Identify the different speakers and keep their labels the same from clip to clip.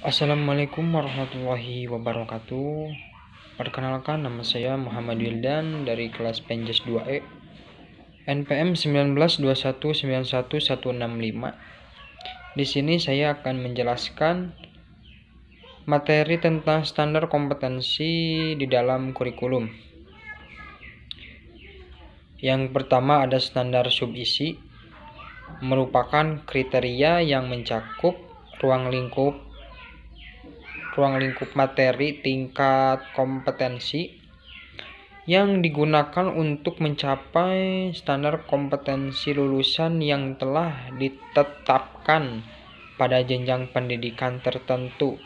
Speaker 1: Assalamualaikum warahmatullahi wabarakatuh. Perkenalkan, nama saya Muhammad Wildan dari kelas Penjas 2E, NPM 1921916165. Di sini saya akan menjelaskan materi tentang standar kompetensi di dalam kurikulum. Yang pertama ada standar subisi, merupakan kriteria yang mencakup ruang lingkup materi tingkat kompetensi yang digunakan untuk mencapai standar kompetensi lulusan yang telah ditetapkan pada jenjang pendidikan tertentu.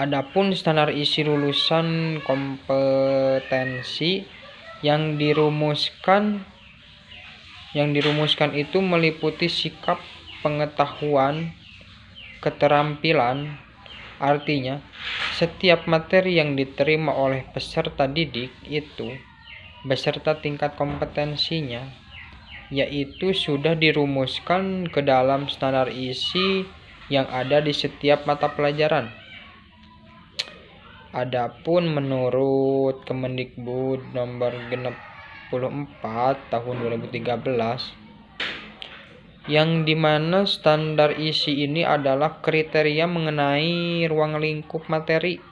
Speaker 1: Adapun standar isi lulusan kompetensi yang dirumuskan itu meliputi sikap, pengetahuan, keterampilan. Artinya, setiap materi yang diterima oleh peserta didik itu beserta tingkat kompetensinya, yaitu sudah dirumuskan ke dalam standar isi yang ada di setiap mata pelajaran. Adapun menurut Kemendikbud nomor 64 tahun 2013, yang dimana standar isi ini adalah kriteria mengenai ruang lingkup materi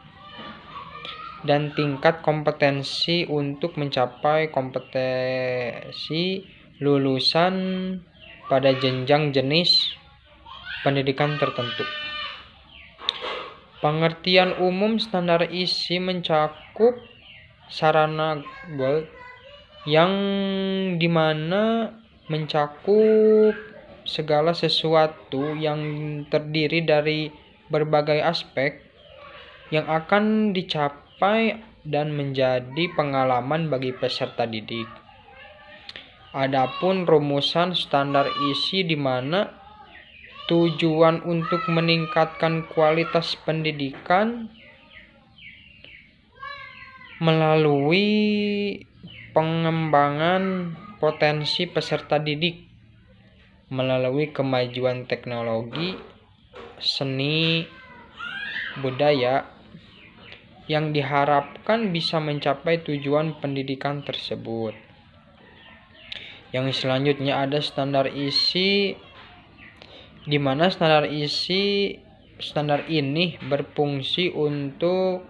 Speaker 1: dan tingkat kompetensi untuk mencapai kompetensi lulusan pada jenjang jenis pendidikan tertentu. Pengertian umum standar isi mencakup sarana yang dimana mencakup segala sesuatu yang terdiri dari berbagai aspek yang akan dicapai dan menjadi pengalaman bagi peserta didik. Adapun rumusan standar isi di mana tujuan untuk meningkatkan kualitas pendidikan melalui pengembangan potensi peserta didik melalui kemajuan teknologi, seni, budaya yang diharapkan bisa mencapai tujuan pendidikan tersebut. Yang selanjutnya ada standar isi, di mana standar ini berfungsi untuk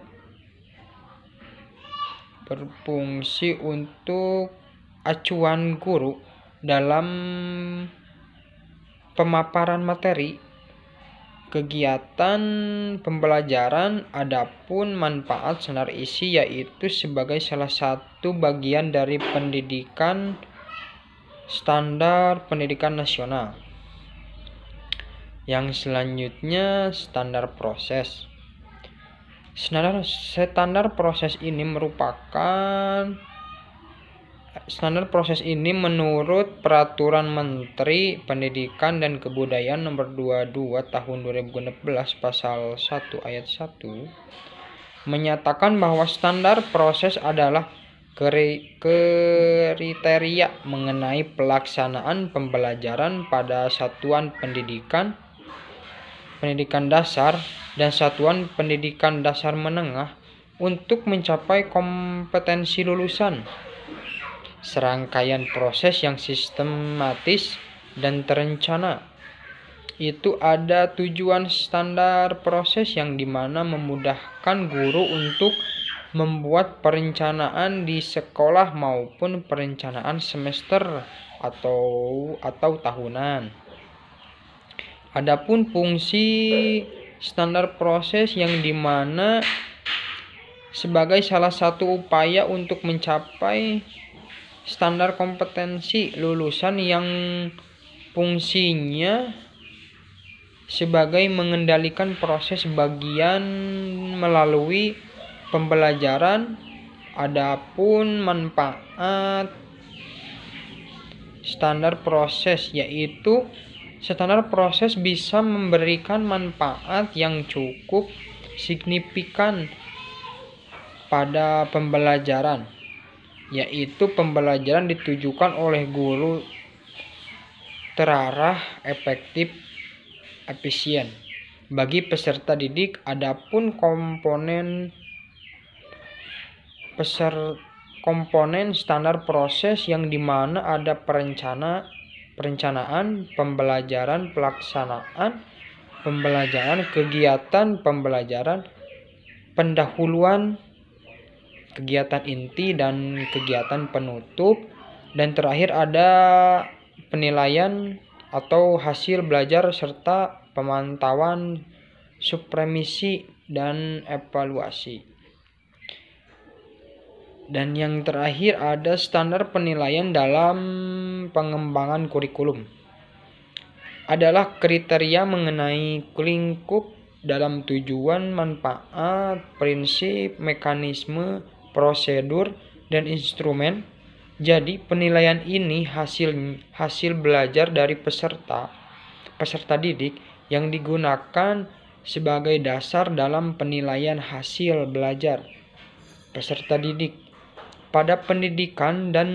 Speaker 1: acuan guru dalam pemaparan materi, kegiatan pembelajaran. Adapun manfaat standar isi yaitu sebagai salah satu bagian dari pendidikan standar pendidikan nasional. Yang selanjutnya standar proses. Standar proses ini menurut Peraturan Menteri Pendidikan dan Kebudayaan Nomor 22 Tahun 2016 Pasal 1 Ayat 1 menyatakan bahwa standar proses adalah kriteria mengenai pelaksanaan pembelajaran pada satuan pendidikan dasar dan satuan pendidikan dasar menengah untuk mencapai kompetensi lulusan. Serangkaian proses yang sistematis dan terencana. Itu ada tujuan standar proses yang dimana memudahkan guru untuk membuat perencanaan di sekolah maupun perencanaan semester atau tahunan. Adapun fungsi standar proses yang dimana sebagai salah satu upaya untuk mencapai standar kompetensi lulusan yang fungsinya sebagai mengendalikan proses bagian melalui pembelajaran. Adapun manfaat standar proses yaitu standar proses bisa memberikan manfaat yang cukup signifikan pada pembelajaran, yaitu pembelajaran ditujukan oleh guru terarah, efektif, efisien. bagi peserta didik. Adapun komponen standar proses yang dimana ada perencanaan pembelajaran, pelaksanaan pembelajaran, kegiatan pembelajaran, pendahuluan, kegiatan inti dan kegiatan penutup, dan terakhir ada penilaian atau hasil belajar serta pemantauan, supervisi dan evaluasi. Dan yang terakhir ada standar penilaian dalam pengembangan kurikulum. Adalah kriteria mengenai lingkup dalam tujuan, manfaat, prinsip, mekanisme, prosedur, dan instrumen. Jadi penilaian ini hasil belajar dari peserta didik yang digunakan sebagai dasar dalam penilaian hasil belajar peserta didik pada pendidikan dan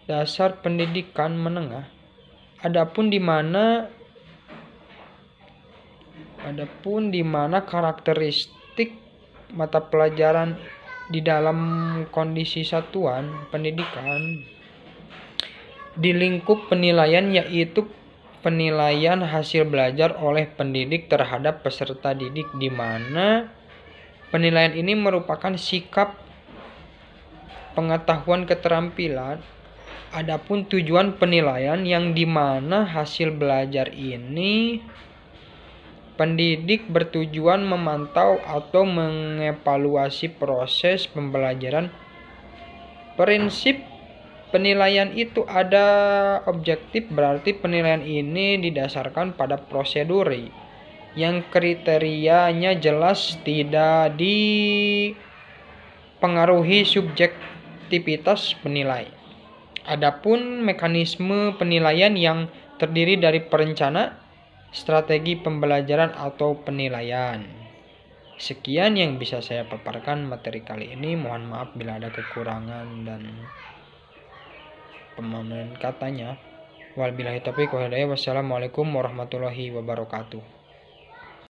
Speaker 1: dasar pendidikan menengah. Adapun di mana karakteristik mata pelajaran di dalam kondisi satuan pendidikan di lingkup penilaian, yaitu penilaian hasil belajar oleh pendidik terhadap peserta didik, di mana penilaian ini merupakan sikap, pengetahuan, keterampilan. Adapun tujuan penilaian yang dimana hasil belajar ini pendidik bertujuan memantau atau mengevaluasi proses pembelajaran. Prinsip penilaian itu ada objektif, berarti penilaian ini didasarkan pada prosedur yang kriterianya jelas, tidak dipengaruhi subjektivitas penilai. Adapun mekanisme penilaian yang terdiri dari perencana, strategi pembelajaran atau penilaian. Sekian yang bisa saya paparkan materi kali ini. Mohon maaf bila ada kekurangan dan pemahaman katanya. Wabillahi taufiq wal hidayah. Wassalamualaikum warahmatullahi wabarakatuh.